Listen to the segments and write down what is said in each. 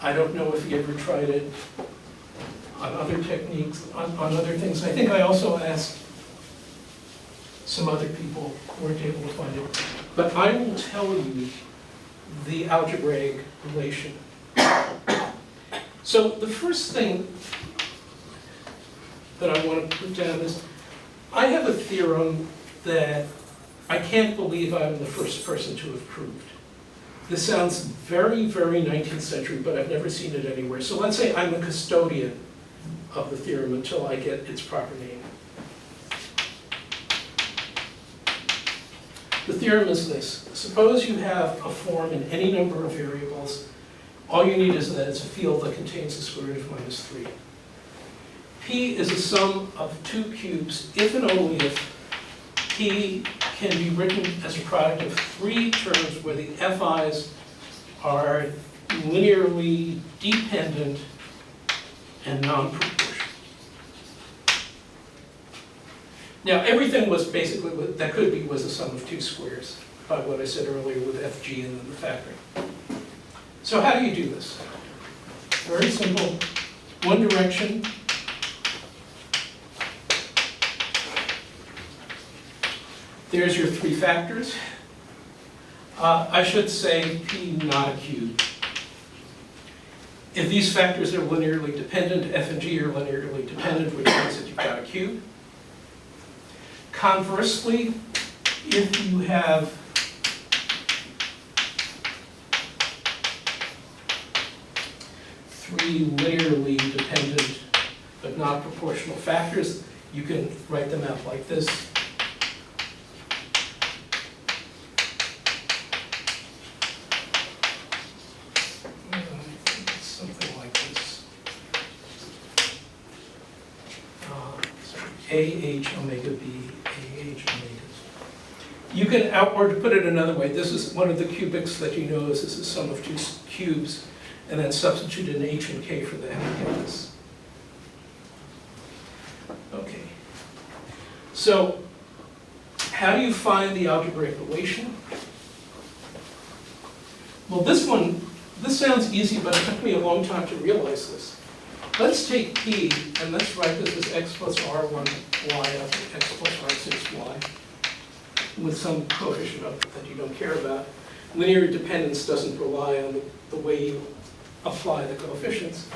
I don't know if he ever tried it on other techniques, on other things. I think I also asked some other people who weren't able to find it. But I will tell you the algebraic relation. So the first thing that I want to put down is, I have a theorem that I can't believe I'm the first person to have proved. This sounds very, very 19th century, but I've never seen it anywhere. So let's say I'm a custodian of the theorem until I get its proper name. The theorem is this. Suppose you have a form in any number of variables. All you need is that it's a field that contains the square root of -3. P is a sum of two cubes if and only if P can be written as a product of three terms where the FIs are linearly dependent and non-proportional. Now, everything was basically, that could be, was a sum of two squares, by what I said earlier with FG and then the factoring. So how do you do this? Very simple. One direction. There's your three factors. I should say P not a cube. If these factors are linearly dependent, F and G are linearly dependent, which means that you've got a cube. Conversely, if you have three linearly dependent but not proportional factors, you can write them out like this. Something like this. AH omega B, AH omega. You can, or to put it another way, this is one of the cubics that you know is this is sum of two cubes, and then substitute an H and K for that and get this. Okay. So, how do you find the algebraic relation? Well, this sounds easy, but it took me a long time to realize this. Let's take P, and let's write this as x plus r1y up to x plus r6y, with some coefficient of that you don't care about. Linear dependence doesn't rely on the way you apply the coefficients.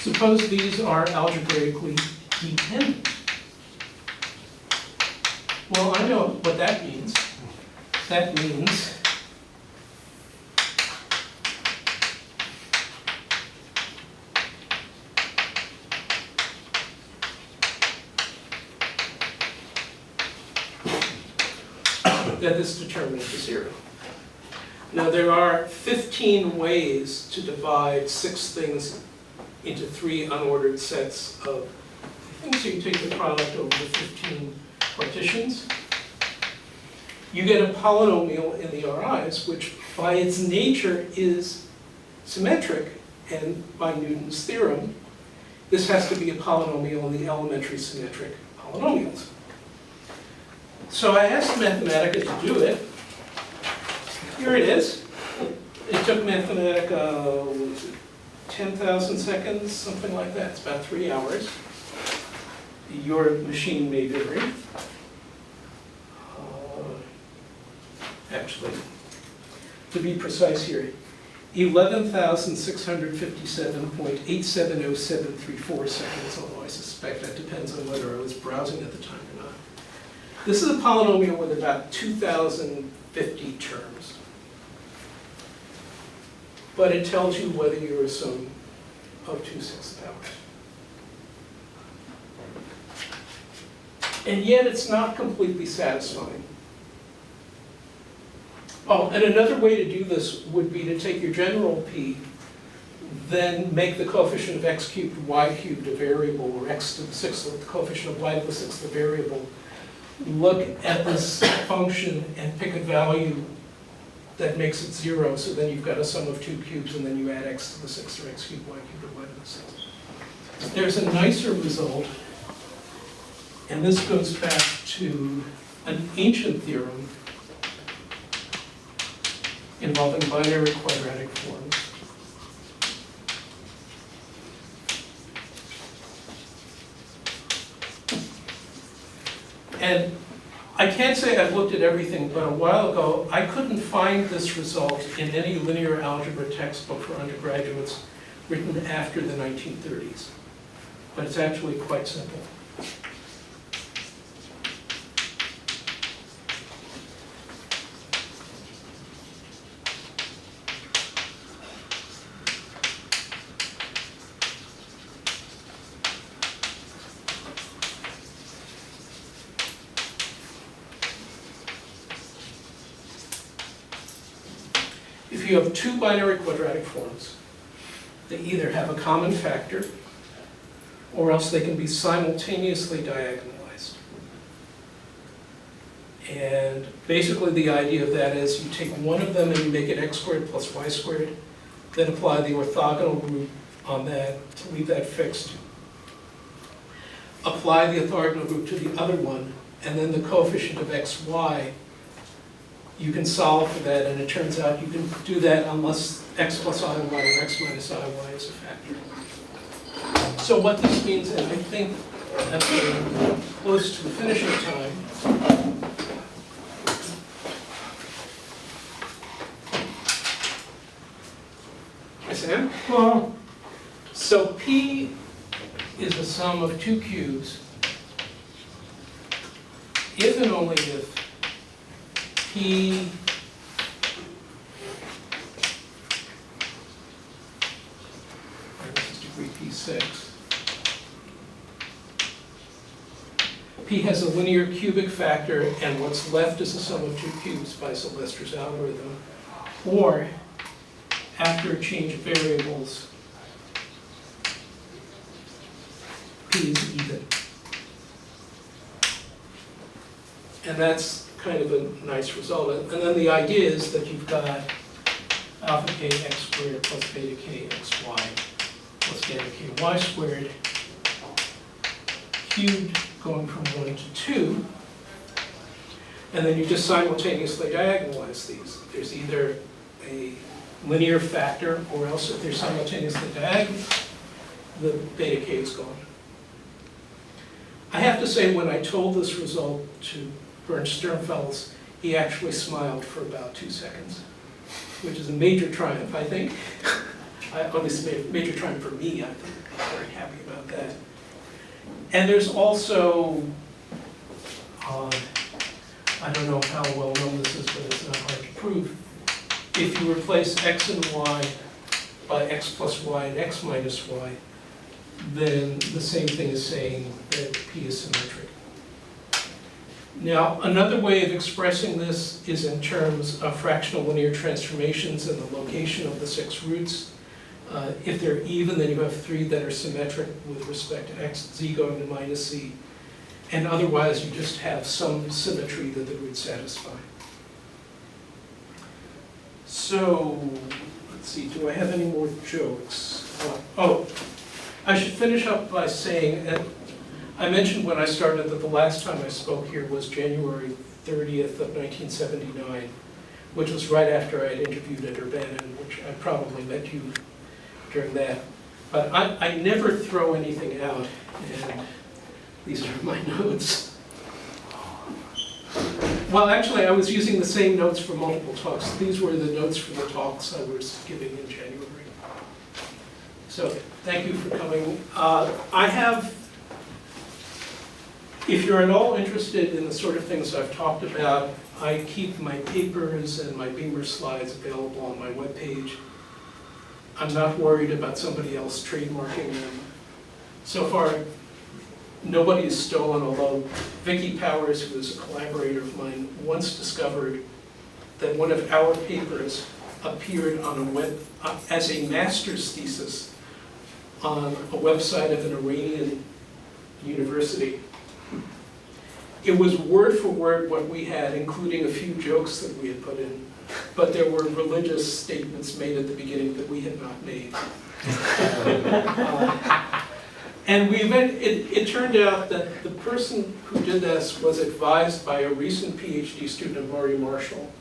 Suppose these are algebraically dependent. Well, I know what that means. That means that this determinant is 0. Now, there are 15 ways to divide 6 things into 3 unordered sets of things. So you take the product over the 15 partitions. You get a polynomial in the RIs, which by its nature is symmetric, and by Newton's theorem, this has to be a polynomial in the elementary symmetric polynomials. So I asked Mathematica to do it. Here it is. It took Mathematica, what was it, 10,000 seconds, something like that. It's about 3 hours. Your machine may vary. Actually, to be precise here, 11,657.870734 seconds, although I suspect that depends on whether I was browsing at the time or not. This is a polynomial with about 2,050 terms. But it tells you whether you're a sum of 2/6 powers. And yet it's not completely satisfying. Oh, and another way to do this would be to take your general P, then make the coefficient of x cubed, y cubed a variable, or x to the 6th, the coefficient of y to the 6th a variable. Look at this function and pick a value that makes it 0, so then you've got a sum of 2 cubes, and then you add x to the 6th, or x cubed, y cubed, or y to the 6th. There's a nicer result And this goes back to an ancient theorem involving binary quadratic forms. And I can't say I've looked at everything, but a while ago, I couldn't find this result in any linear algebra textbook for undergraduates written after the 1930s. But it's actually quite simple. If you have two binary quadratic forms, they either have a common factor or else they can be simultaneously diagonalized. And basically the idea of that is you take one of them and you make it x squared plus y squared, then apply the orthogonal group on that to leave that fixed. Apply the orthogonal group to the other one, and then the coefficient of x, y, you can solve for that, and it turns out you can do that unless x plus I y or x minus I y is a factor. So what this means, and I think as we're close to the finishing time, hi Sam. Well, So P is a sum of two cubes if and only if P this is degree P6. P has a linear cubic factor, and what's left is a sum of two cubes by Sylvester's algorithm. Or, after a change of variables, P is even. And that's kind of a nice result. And then the idea is that you've got alpha k x squared plus beta k xy plus beta k y squared cubed going from 1 to 2. And then you just simultaneously diagonalize these. There's either a linear factor, or else if they're simultaneously diagonal, the beta k is gone. I have to say, when I told this result to Bernd Sternfels, he actually smiled for about 2 seconds, which is a major triumph, I think. Obviously, a major triumph for me. I'm very happy about that. And there's also, I don't know how well known this is, but it's not hard to prove. If you replace x and y by x plus y and x minus y, then the same thing is saying that P is symmetric. Now, another way of expressing this is in terms of fractional linear transformations and the location of the 6 roots. If they're even, then you have 3 that are symmetric with respect to x, z going to minus z. And otherwise, you just have some symmetry that the roots satisfy. So, let's see, do I have any more jokes? I should finish up by saying, I mentioned when I started that the last time I spoke here was January 30th of 1979, which was right after I had interviewed at Urbana, which I probably met you during that. But I never throw anything out, and these are my notes. Well, actually, I was using the same notes for multiple talks. These were the notes for the talks I was giving in January. So, thank you for coming. If you're at all interested in the sort of things I've talked about, I keep my papers and my Beamer slides available on my webpage. I'm not worried about somebody else trademarking them. So far, nobody has stolen, although Vicki Powers, who is a collaborator of mine, once discovered that one of our papers appeared on as a master's thesis on a website of an Iranian university. It was word for word what we had, including a few jokes that we had put in, but there were religious statements made at the beginning that we had not made. And it turned out that the person who did this was advised by a recent PhD student of Murray Marshall.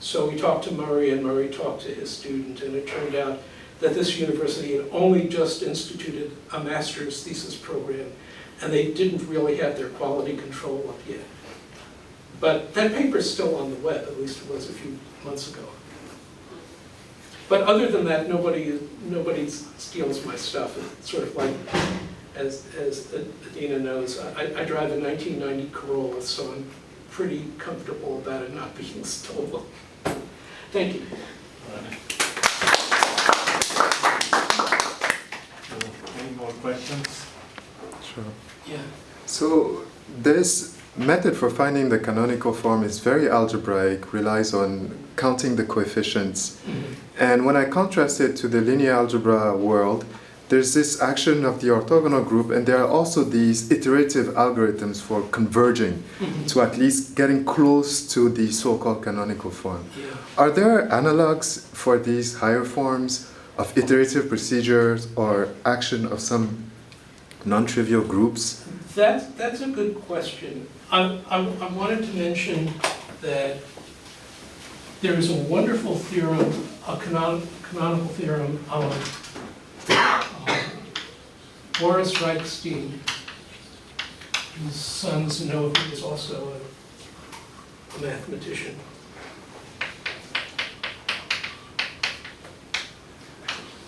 So we talked to Murray, and Murray talked to his student, and it turned out that this university had only just instituted a master's thesis program, and they didn't really have their quality control up yet. But that paper's still on the web, at least it was a few months ago. But other than that, nobody steals my stuff. It's sort of like, as Adina knows, I drive a 1990 Corolla, so I'm pretty comfortable about it not being stolen. Thank you. Any more questions? Sure. Yeah. So this method for finding the canonical form is very algebraic, relies on counting the coefficients. Mm-hmm. And when I contrast it to the linear algebra world, there's this action of the orthogonal group, and there are also these iterative algorithms for converging to at least getting close to the so-called canonical form. Yeah. Are there analogs for these higher forms of iterative procedures or action of some non-trivial groups? That's a good question. I wanted to mention that there is a wonderful theorem, a canonical theorem of Boris Reichstein, whose sons know he was also a mathematician.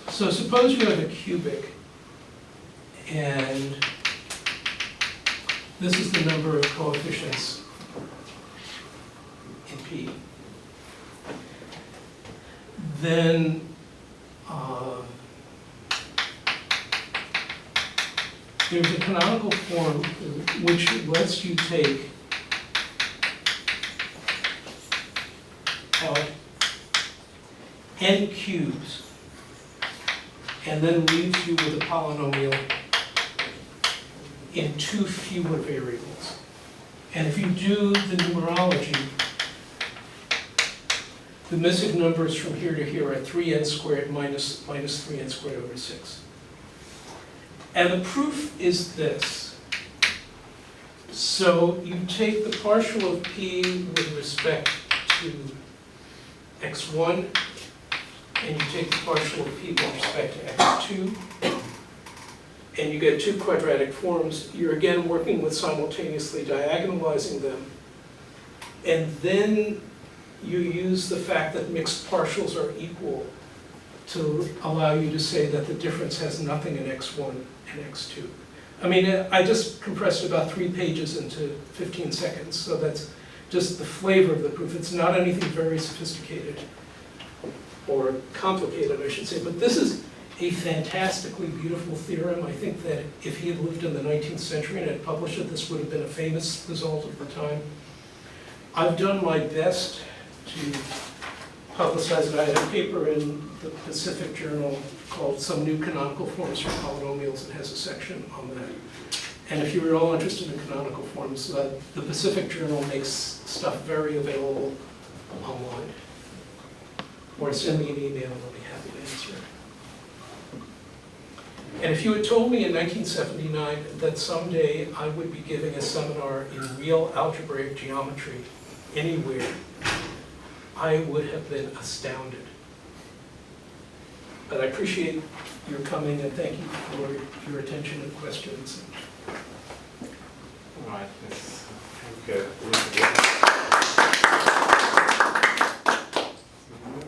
So suppose you have a cubic, and this is the number of coefficients in P. Then there's a canonical form which lets you take out n cubes and then leaves you with a polynomial in two fewer variables. And if you do the numerology, the missing numbers from here to here are 3n squared minus 3n squared over 6. And the proof is this. So you take the partial of p with respect to x1, and you take the partial of p with respect to x2, and you get two quadratic forms. You're again working with simultaneously diagonalizing them. And then you use the fact that mixed partials are equal to allow you to say that the difference has nothing in x1 and x2. I mean, I just compressed about 3 pages into 15 seconds, so that's just the flavor of the proof. It's not anything very sophisticated or complicated, I should say, but this is a fantastically beautiful theorem. I think that if he had lived in the 19th century and had published it, this would have been a famous result of the time. I've done my best to publicize it. I had a paper in the Pacific Journal called Some New Canonical Forms for Polynomials. It has a section on that. And if you were all interested in canonical forms, the Pacific Journal makes stuff very available online. Or send me an email, I'll be happy to answer it. And if you had told me in 1979 that someday I would be giving a seminar in real algebraic geometry anywhere, I would have been astounded. But I appreciate your coming, and thank you for your attention and questions.